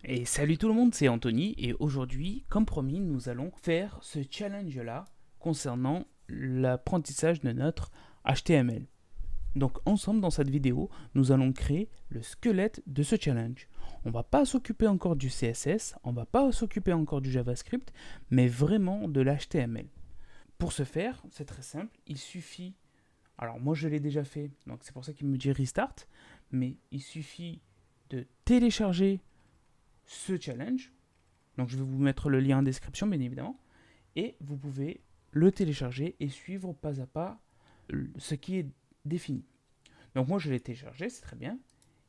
Et salut tout le monde, c'est Anthony et aujourd'hui, comme promis, nous allons faire ce challenge-là concernant l'apprentissage de notre HTML. Donc ensemble dans cette vidéo, nous allons créer le squelette de ce challenge. On ne va pas s'occuper encore du CSS, on ne va pas s'occuper encore du JavaScript, mais vraiment de l'HTML. Pour ce faire, c'est très simple, il suffit... Alors moi je l'ai déjà fait, donc c'est pour ça qu'il me dit restart, mais il suffit de télécharger ce challenge. Donc je vais vous mettre le lien en description, bien évidemment. Et vous pouvez le télécharger et suivre pas à pas ce qui est défini. Donc moi je l'ai téléchargé, c'est très bien.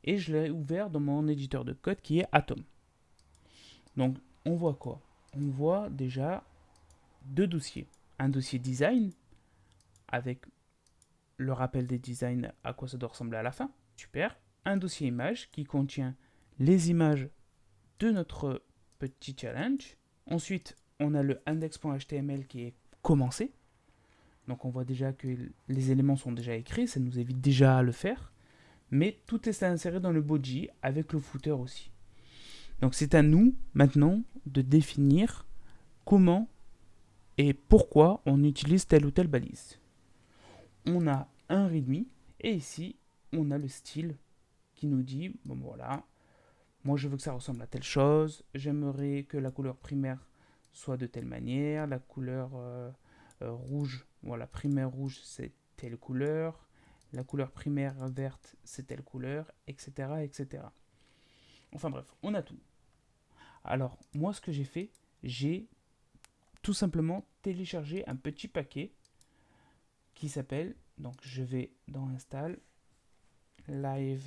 Et je l'ai ouvert dans mon éditeur de code qui est Atom. Donc on voit quoi? On voit déjà deux dossiers. Un dossier design avec le rappel des designs, à quoi ça doit ressembler à la fin. Super. Un dossier image qui contient les images de notre petit challenge. Ensuite, on a le index.html qui est commencé. Donc on voit déjà que les éléments sont déjà écrits, ça nous évite déjà à le faire. Mais tout est inséré dans le body avec le footer aussi. Donc c'est à nous maintenant de définir comment et pourquoi on utilise telle ou telle balise. On a un readme et ici on a le style qui nous dit bon voilà, moi je veux que ça ressemble à telle chose, j'aimerais que la couleur primaire soit de telle manière, la couleur rouge, voilà, primaire rouge c'est telle couleur, la couleur primaire verte c'est telle couleur, etc. etc. Enfin bref, on a tout. Alors moi ce que j'ai fait, j'ai tout simplement téléchargé un petit paquet qui s'appelle, donc je vais dans install live-server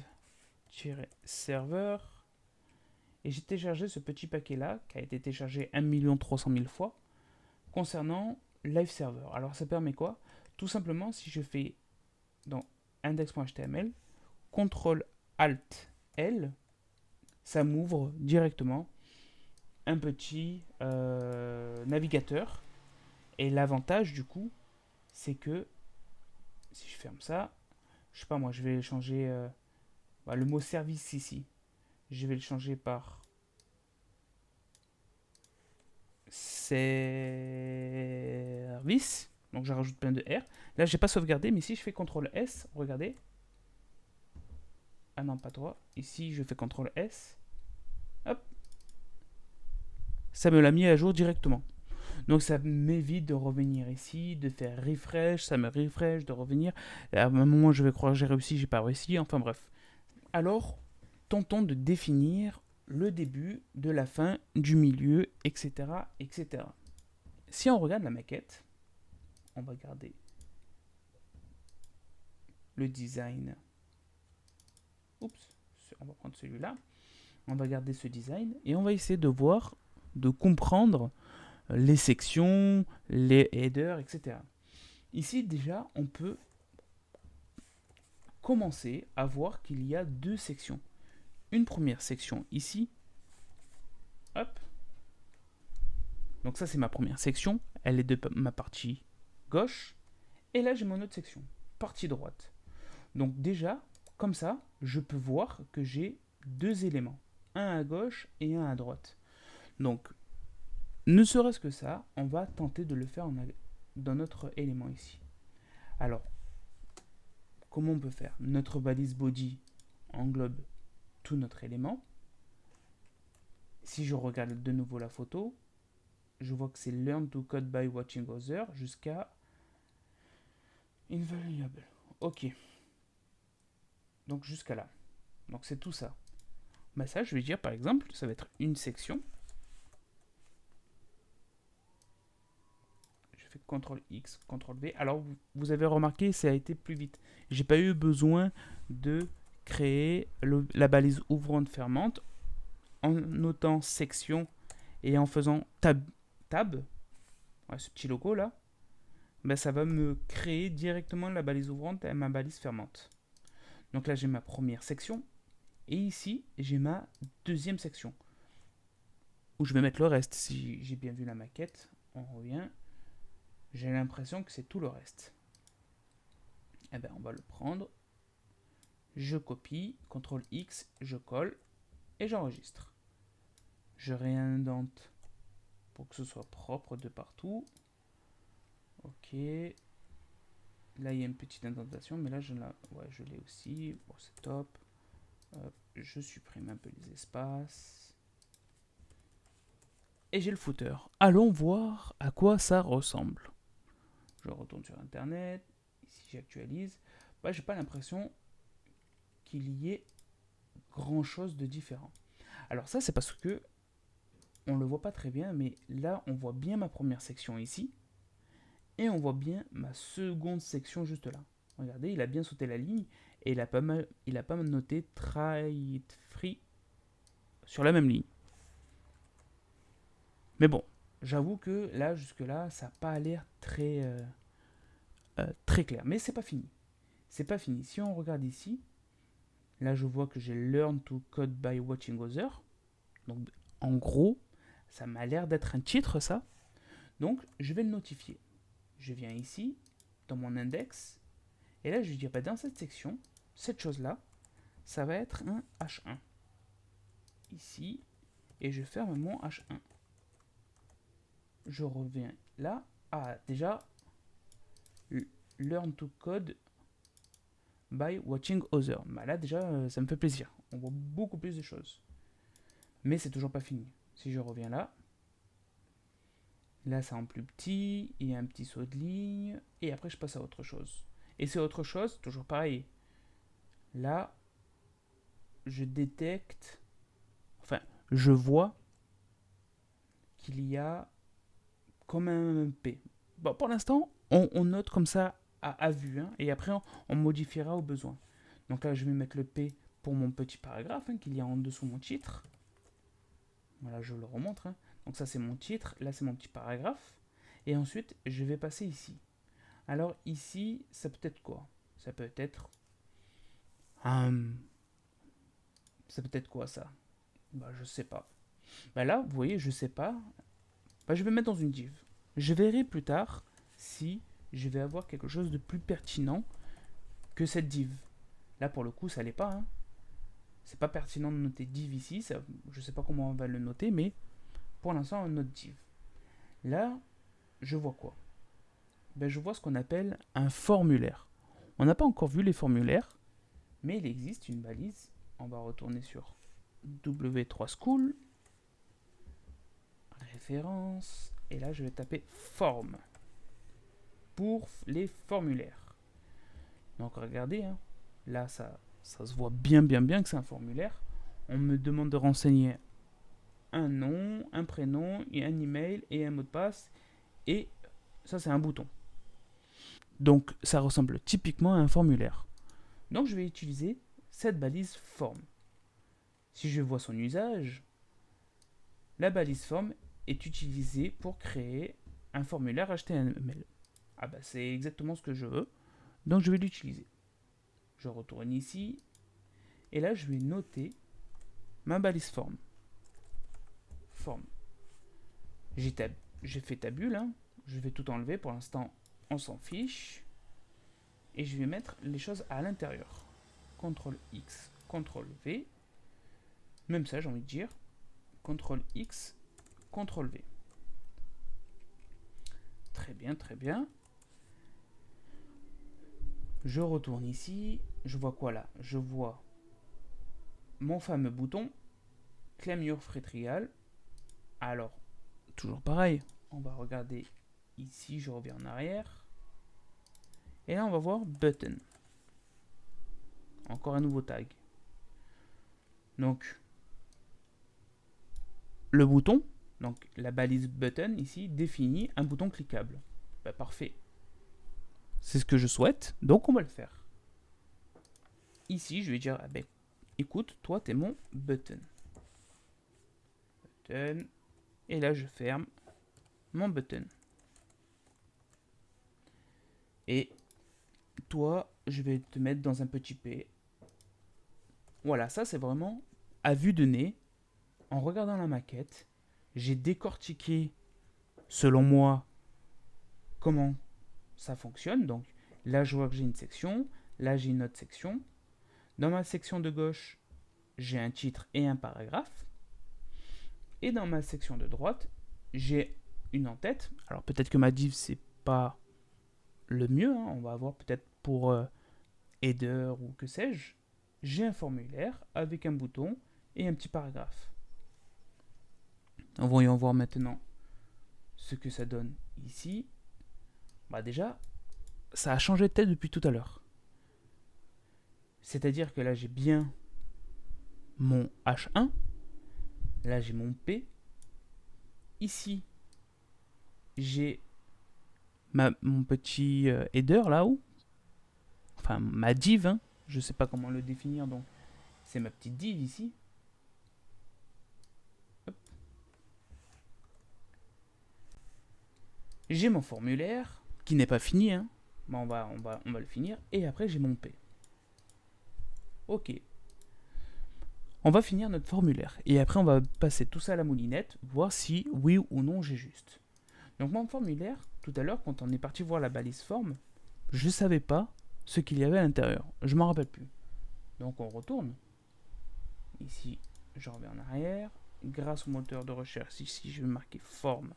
et j'ai téléchargé ce petit paquet là qui a été téléchargé 1 300 000 fois concernant Live Server. Alors ça permet quoi? Tout simplement, si je fais dans index.html, CTRL ALT L, ça m'ouvre directement un petit navigateur. Et l'avantage du coup, c'est que si je ferme ça, je sais pas moi, je vais changer le mot service ici. Je vais le changer par service. Donc je rajoute plein de R. Là, j'ai pas sauvegardé, mais si je fais CTRL S, regardez. Ah non, pas toi. Ici, je fais CTRL S. Hop, ça me l'a mis à jour directement. Donc ça m'évite de revenir ici, de faire refresh, ça me refresh, de revenir. À un moment, je vais croire que j'ai réussi, j'ai pas réussi. Enfin bref. Alors, tentons de définir le début, de la fin, du milieu, etc., etc. Si on regarde la maquette, on va garder le design. Oups, on va prendre celui-là. On va garder ce design et on va essayer de voir, de comprendre les sections, les headers, etc. Ici, déjà, on peut commencer à voir qu'il y a deux sections. Une première section ici. Hop. Donc ça, c'est ma première section. Elle est de ma partie gauche. Et là, j'ai mon autre section, partie droite. Donc déjà, comme ça, je peux voir que j'ai deux éléments. Un à gauche et un à droite. Donc, ne serait-ce que ça, on va tenter de le faire dans notre élément ici. Alors, comment on peut faire? Notre balise body englobe tout notre élément. Si je regarde de nouveau la photo, je vois que c'est learn to code by watching other jusqu'à invaluable. Ok. Donc jusqu'à là. Donc c'est tout ça. Bah ça, je vais dire par exemple, ça va être une section. Je fais CTRL X, CTRL V. Alors vous avez remarqué, ça a été plus vite. J'ai pas eu besoin de créer la balise ouvrante-fermante en notant section et en faisant tab, ouais, ce petit logo là, ben ça va me créer directement la balise ouvrante et ma balise fermante. Donc là j'ai ma première section et ici j'ai ma deuxième section où je vais mettre le reste. Si j'ai bien vu la maquette, on revient. J'ai l'impression que c'est tout le reste. Eh bien on va le prendre, je copie, CTRL X, je colle et j'enregistre. Je réindente pour que ce soit propre de partout. Ok. Là, il y a une petite indentation, mais là, je l'ai aussi. Bon, c'est top. Hop, je supprime un peu les espaces. Et j'ai le footer. Allons voir à quoi ça ressemble. Je retourne sur Internet. Ici, j'actualise. Bah, j'ai pas l'impression qu'il y ait grand chose de différent. Alors ça, c'est parce que on le voit pas très bien, mais là, on voit bien ma première section ici. Et on voit bien ma seconde section juste là. Regardez, il a bien sauté la ligne et il a pas mal noté try it free sur la même ligne. Mais bon, j'avoue que là, jusque-là, ça n'a pas l'air très clair. Mais c'est pas fini. C'est pas fini. Si on regarde ici, là, je vois que j'ai learn to code by watching other. Donc, en gros, ça m'a l'air d'être un titre, ça. Donc, je vais le notifier. Je viens ici, dans mon index, et là, je vais dire, bah, dans cette section, cette chose-là, ça va être un H1. Ici, et je ferme mon H1. Je reviens là. Ah, déjà, learn to code by watching other. Bah là, déjà, ça me fait plaisir. On voit beaucoup plus de choses. Mais c'est toujours pas fini. Si je reviens là, là, c'est en plus petit. Il y a un petit saut de ligne. Et après, je passe à autre chose. Et c'est autre chose, toujours pareil. Là, je détecte. Enfin, je vois qu'il y a comme un P. Bon, pour l'instant, on note comme ça à vue, hein, et après on modifiera au besoin. Donc là, je vais mettre le P pour mon petit paragraphe hein, qu'il y a en dessous mon titre. Voilà, je le remontre. Hein. Donc ça, c'est mon titre. Là, c'est mon petit paragraphe. Et ensuite, je vais passer ici. Alors ici, ça peut être quoi? Ça peut être... ça peut être quoi ça? Bah, je sais pas. Bah là, vous voyez, je sais pas. Bah, je vais mettre dans une div. Je verrai plus tard si je vais avoir quelque chose de plus pertinent que cette div. Là, pour le coup, ça l'est pas. Hein. C'est pas pertinent de noter div ici. Ça, je sais pas comment on va le noter, mais pour l'instant, on note div. Là, je vois quoi? Ben, je vois ce qu'on appelle un formulaire. On n'a pas encore vu les formulaires, mais il existe une balise. On va retourner sur W3School, référence, et là, je vais taper form pour les formulaires. Donc regardez, hein, là ça se voit bien que c'est un formulaire. On me demande de renseigner un nom, un prénom, et un email et un mot de passe. Et ça c'est un bouton. Donc ça ressemble typiquement à un formulaire. Donc je vais utiliser cette balise form. Si je vois son usage, la balise form est utilisée pour créer un formulaire HTML. Ah bah c'est exactement ce que je veux. Donc je vais l'utiliser. Je retourne ici. Et là, je vais noter ma balise form. Form. J'ai fait tabule. Hein. Je vais tout enlever. Pour l'instant, on s'en fiche. Et je vais mettre les choses à l'intérieur. CTRL X, CTRL V. Même ça, j'ai envie de dire. CTRL X, CTRL V. Très bien, très bien. Je retourne ici. Je vois quoi là? Je vois mon fameux bouton Claim Your Free Trial. Alors, toujours pareil. On va regarder ici. Je reviens en arrière. Et là, on va voir Button. Encore un nouveau tag. Donc, le bouton, donc la balise button ici, définit un bouton cliquable. Bah, parfait. C'est ce que je souhaite, donc on va le faire. Ici, je vais dire, ah ben, écoute, toi, t'es mon button. Button. Et là, je ferme mon button. Et toi, je vais te mettre dans un petit P. Voilà, ça c'est vraiment à vue de nez. En regardant la maquette, j'ai décortiqué, selon moi, comment ça fonctionne. Donc là, je vois que j'ai une section. Là, j'ai une autre section. Dans ma section de gauche, j'ai un titre et un paragraphe. Et dans ma section de droite, j'ai une en-tête. Alors peut-être que ma div, c'est pas le mieux. Hein. On va avoir peut-être pour header ou que sais-je. J'ai un formulaire avec un bouton et un petit paragraphe. Voyons voir maintenant ce que ça donne ici. Bah déjà, ça a changé de tête depuis tout à l'heure. C'est-à-dire que là, j'ai bien mon H1. Là, j'ai mon P. Ici, j'ai mon petit header là-haut. Enfin, ma div. Hein. Je ne sais pas comment le définir, donc c'est ma petite div ici. J'ai mon formulaire, qui n'est pas fini, hein. Mais on va le finir. Et après, j'ai mon P. Ok. On va finir notre formulaire. Et après, on va passer tout ça à la moulinette, voir si oui ou non j'ai juste. Donc mon formulaire, tout à l'heure, quand on est parti voir la balise forme, je ne savais pas ce qu'il y avait à l'intérieur. Je ne m'en rappelle plus. Donc on retourne. Ici, je reviens en arrière. Grâce au moteur de recherche, ici, je vais marquer forme.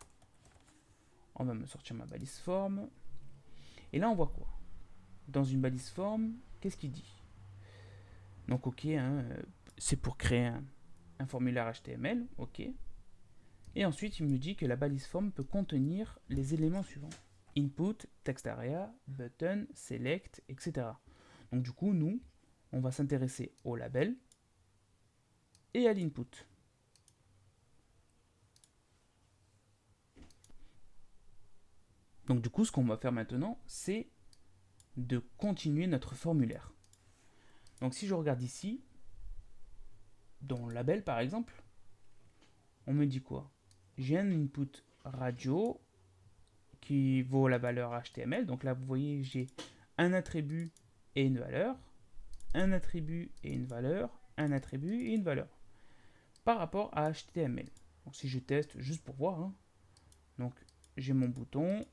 On va me sortir ma balise forme. Et là, on voit quoi? Dans une balise forme, qu'est-ce qu'il dit? Donc, ok, hein, c'est pour créer un formulaire HTML, ok. Et ensuite, il me dit que la balise forme peut contenir les éléments suivants. Input, text area, button, select, etc. Donc du coup, nous, on va s'intéresser au label et à l'input. Donc du coup, ce qu'on va faire maintenant, c'est de continuer notre formulaire. Donc si je regarde ici, dans le label par exemple, on me dit quoi? J'ai un input radio qui vaut la valeur HTML. Donc là, vous voyez, j'ai un attribut et une valeur, un attribut et une valeur, un attribut et une valeur, par rapport à HTML. Donc si je teste juste pour voir, hein, donc j'ai mon bouton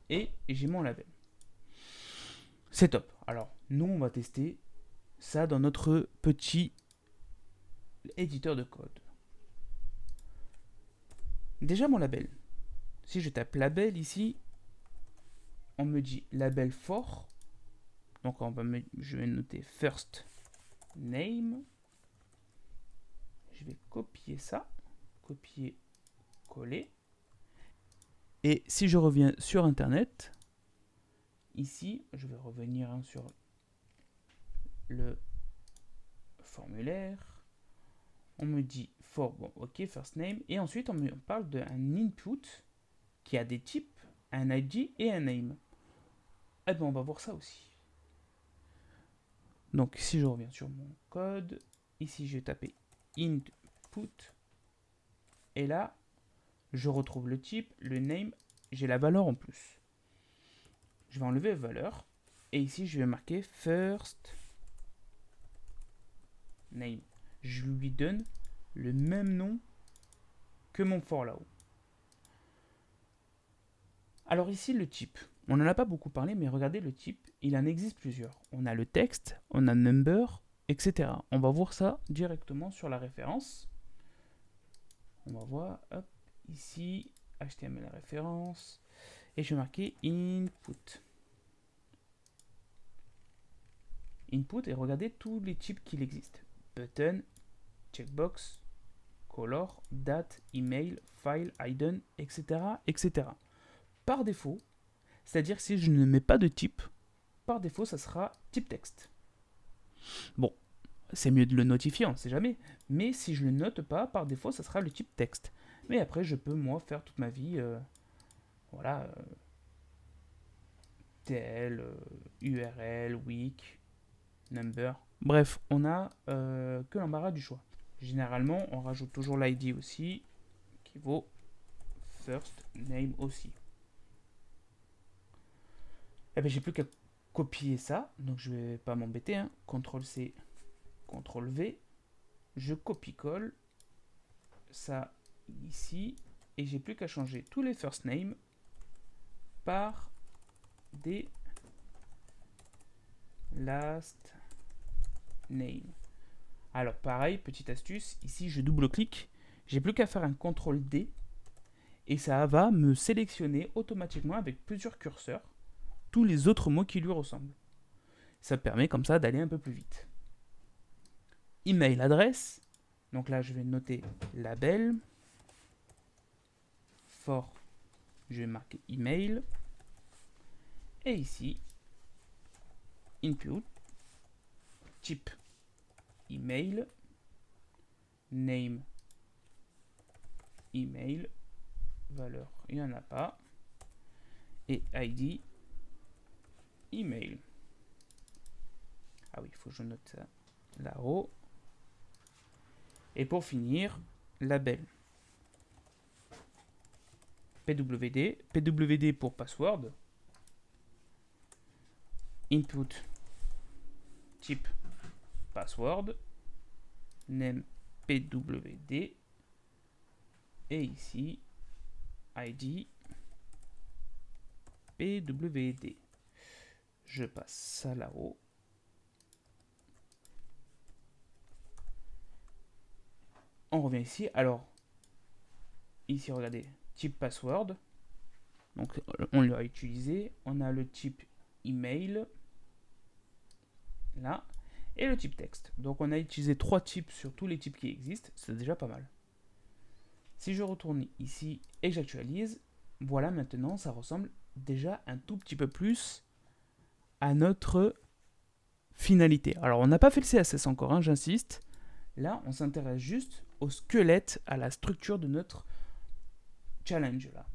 et j'ai mon label. C'est top. Alors, nous, on va tester ça dans notre petit éditeur de code. Déjà, mon label. Si je tape label ici, on me dit label for. Donc, je vais noter first name. Je vais copier ça. Copier, coller. Et si je reviens sur Internet, ici, je vais revenir sur le formulaire. On me dit for, bon, ok, first name. Et ensuite, on me parle d'un input qui a des types, un ID et un name. Eh bien, on va voir ça aussi. Donc, si je reviens sur mon code, ici, je vais taper input. Et là, je retrouve le type, le name, j'ai la valeur en plus. Je vais enlever la valeur. Et ici, je vais marquer first name. Je lui donne le même nom que mon for là-haut. Alors ici, le type. On n'en a pas beaucoup parlé, mais regardez le type, il en existe plusieurs. On a le texte, on a number, etc. On va voir ça directement sur la référence. On va voir, hop, ici, HTML référence, et je vais marquer input. Input, et regardez tous les types qu'il existe. Button, checkbox, color, date, email, file, hidden, etc., etc. Par défaut, c'est-à-dire que si je ne mets pas de type, par défaut, ça sera type texte. Bon, c'est mieux de le notifier, on ne sait jamais. Mais si je ne le note pas, par défaut, ça sera le type texte. Mais après, je peux, moi, faire toute ma vie, voilà, TL, URL, week, number. Bref, on a que l'embarras du choix. Généralement, on rajoute toujours l'ID aussi, qui vaut first name aussi. Eh bien, j'ai plus qu'à copier ça, donc je vais pas m'embêter, hein. CTRL-C, CTRL-V, je copie-colle ça ici, et j'ai plus qu'à changer tous les first names par des last name. Alors pareil, petite astuce, ici je double-clique, j'ai plus qu'à faire un CTRL D et ça va me sélectionner automatiquement avec plusieurs curseurs tous les autres mots qui lui ressemblent. Ça permet comme ça d'aller un peu plus vite. Email adresse, donc là je vais noter label, for, je vais marquer email, et ici, input, type email, name email, valeur, il n'y en a pas, et ID email. Ah oui, il faut que je note ça là-haut. Et pour finir, label PWD, PWD pour password, input type password, name PWD, et ici ID PWD. Je passe ça là-haut. On revient ici. Alors, ici, regardez, type password. Donc, on l'a utilisé. On a le type email. Là. Et le type texte. Donc, on a utilisé 3 types sur tous les types qui existent. C'est déjà pas mal. Si je retourne ici et que j'actualise, voilà, maintenant, ça ressemble déjà un tout petit peu plus à notre finalité. Alors, on n'a pas fait le CSS encore, hein, j'insiste. Là, on s'intéresse juste au squelette, à la structure de notre challenge là.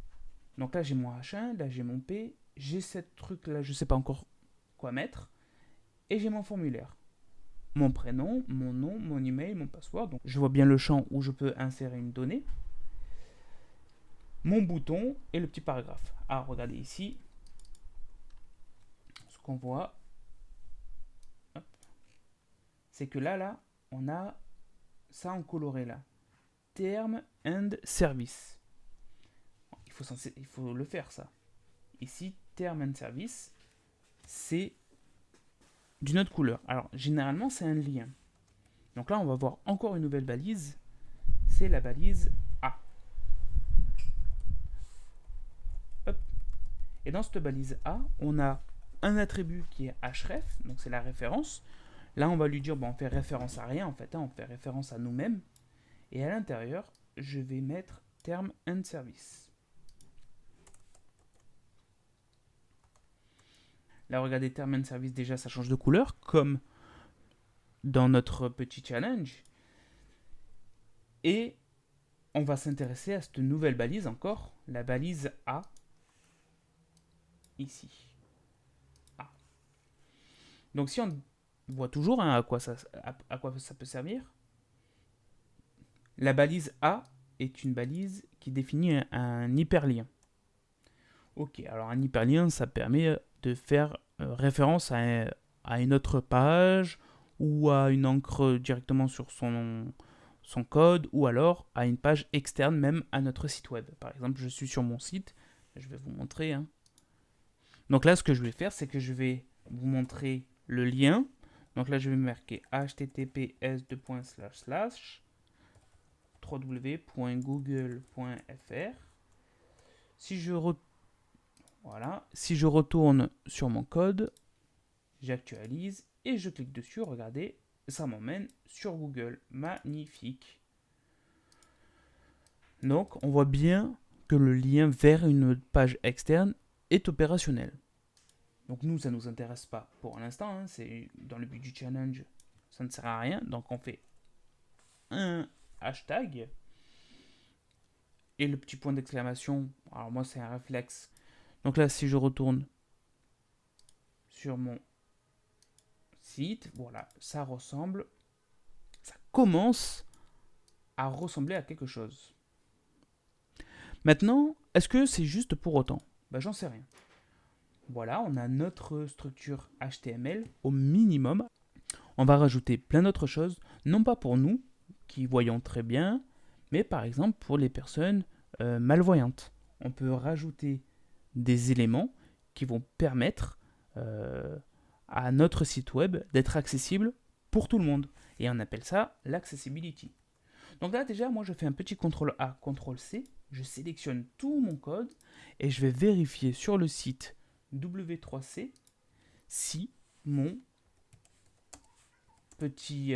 Donc là, j'ai mon H1, là j'ai mon P, j'ai cette truc là, je sais pas encore quoi mettre, et j'ai mon formulaire. Mon prénom, mon nom, mon email, mon password. Donc je vois bien le champ où je peux insérer une donnée. Mon bouton et le petit paragraphe. Ah, regardez ici. Ce qu'on voit, c'est que là, on a ça en coloré là. Term and service. Il faut le faire ça. Ici, term and service, c'est d'une autre couleur. Alors, généralement, c'est un lien. Donc là, on va voir encore une nouvelle balise. C'est la balise A. Hop. Et dans cette balise A, on a un attribut qui est href, donc c'est la référence. Là, on va lui dire, bon, on fait référence à rien, en fait, hein, on fait référence à nous-mêmes. Et à l'intérieur, je vais mettre term and service. Là, regardez, term and service, déjà, ça change de couleur, comme dans notre petit challenge. Et on va s'intéresser à cette nouvelle balise encore, la balise A, ici. A. Donc, si on voit toujours hein, à quoi ça peut servir, la balise A est une balise qui définit un hyperlien. Ok, alors un hyperlien, ça permet de faire référence à une autre page ou à une encre directement sur son code ou alors à une page externe même à notre site web. Par exemple, je suis sur mon site, je vais vous montrer. Hein. Donc là, ce que je vais faire, c'est que je vais vous montrer le lien. Donc là, je vais marquer https://www.google.fr. Si je retourne sur mon code, j'actualise et je clique dessus, regardez, ça m'emmène sur Google. Magnifique. Donc, on voit bien que le lien vers une page externe est opérationnel. Donc nous, ça ne nous intéresse pas pour l'instant, hein, c'est dans le but du challenge, ça ne sert à rien. Donc on fait un hashtag et le petit point d'exclamation. Alors moi, c'est un réflexe. Donc là, si je retourne sur mon site, voilà, ça ressemble, ça commence à ressembler à quelque chose. Maintenant, est-ce que c'est juste pour autant? Ben, j'en sais rien. Voilà, on a notre structure HTML au minimum. On va rajouter plein d'autres choses, non pas pour nous, qui voyons très bien, mais par exemple pour les personnes malvoyantes. On peut rajouter des éléments qui vont permettre à notre site web d'être accessible pour tout le monde. Et on appelle ça l'accessibility. Donc là déjà, moi je fais un petit CTRL A, CTRL C, je sélectionne tout mon code et je vais vérifier sur le site W3C si mon petit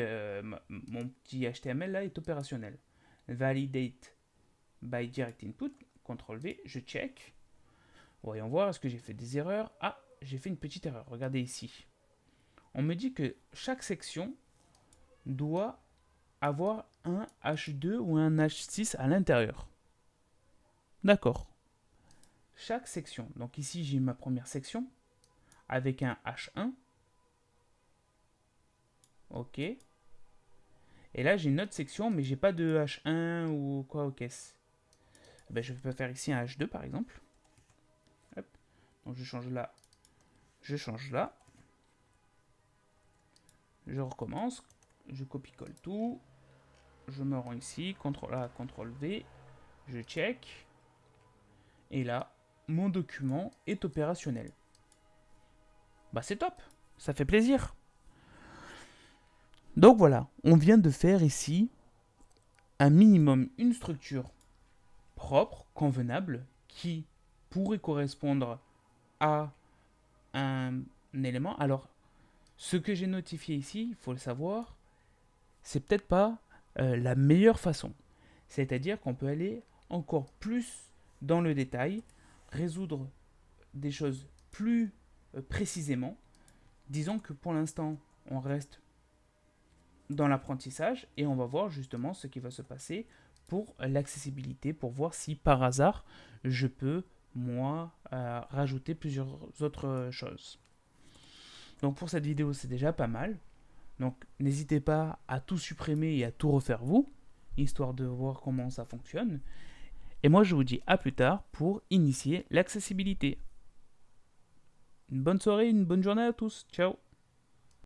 HTML là est opérationnel. Validate by direct input, CTRL V, je check. Voyons voir, est-ce que j'ai fait des erreurs? Ah, j'ai fait une petite erreur, regardez ici. On me dit que chaque section doit avoir un H2 ou un H6 à l'intérieur. D'accord. Chaque section, donc ici j'ai ma première section avec un H1. Ok. Et là j'ai une autre section mais j'ai pas de H1 ou quoi aux caisses. Ben, je peux faire ici un H2 par exemple. Hop. Donc je change là. Je change là. Je recommence. Je copie-colle tout. Je me rends ici. CTRL A, CTRL V. Je check. Et là, mon document est opérationnel. Bah c'est top. Ça fait plaisir. Donc voilà, on vient de faire ici un minimum, une structure propre, convenable, qui pourrait correspondre à un élément. Alors, ce que j'ai notifié ici, il faut le savoir, c'est peut-être pas la meilleure façon. C'est-à-dire qu'on peut aller encore plus dans le détail, résoudre des choses plus précisément. Disons que pour l'instant, on reste dans l'apprentissage et on va voir justement ce qui va se passer pour l'accessibilité, pour voir si par hasard je peux moi rajouter plusieurs autres choses. Donc pour cette vidéo c'est déjà pas mal. Donc n'hésitez pas à tout supprimer et à tout refaire vous, histoire de voir comment ça fonctionne. Et moi je vous dis à plus tard pour initier l'accessibilité. Une bonne soirée, une bonne journée à tous. Ciao.